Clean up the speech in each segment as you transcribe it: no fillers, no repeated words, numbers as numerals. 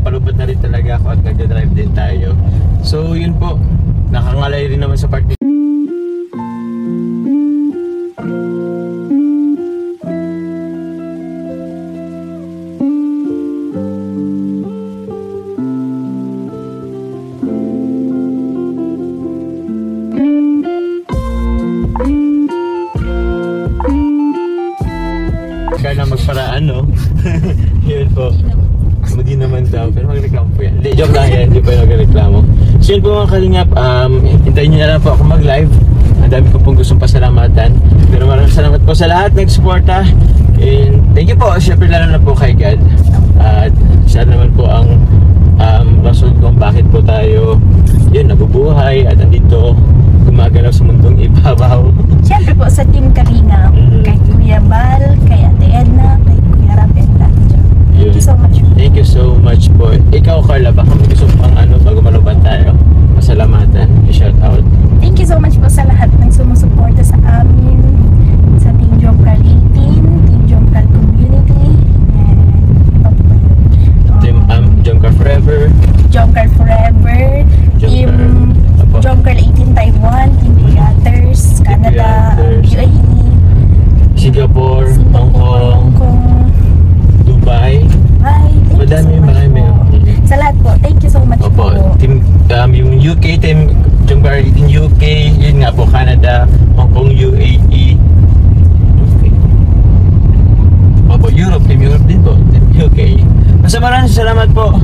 palubad na rin talaga ako at nagda-drive din tayo. So yun po, nakangalay rin naman sa part dito. Kaya na magparaan, no? Yun po. Hindi naman daw, pero magreklamo po yan. Hindi, joke lang yan, hindi po yung magreklamo. So yun po mga kalingap, hintayin nyo na lang po ako mag-live. Ang dami ko pong gustong pasalamatan. Pero maraming salamat po sa lahat nagsuporta. And thank you po, syempre lalo na po kay God. At siya naman po ang rason kung bakit po tayo yun, nabubuhay at andito gumagalaw sa mundong ibabaw. Siyempre po sa Team Kalinga, kay Kuya Bal, kay Ate Edna, kay Kuya Rap and Ate Jo. Thank you so much. Thank you so much po. Ikaw, Carla, baka may gusto pang bago maluban tayo. Pasalamatan, i-shout out. Thank you so much po sa lahat ng sumusuporta sa amin, sa Team Jomcar 18, Team Jomcar Community, and Team Jomcar Forever. Jomcar Forever, Team Jomcar 18 Taiwan, Team Creators, Canada, UAE, Singapore, Hong Kong, Dubai. Bye. Marami. Sa lahat po, thank you so much po. Team, yung UK, Team Jomcar 18 UK, yun nga po, Canada, Hong Kong, UAE. Okay. Opo, Europe, Team Europe din po, Team UK. Basta maraming salamat po.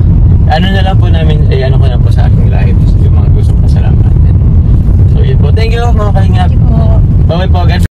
Ano na lang po namin, ano ko na po sa aking live, yung mga gustong pasalamatan. So yun po, thank you mga kalingap. Thank you po. Bye po, God.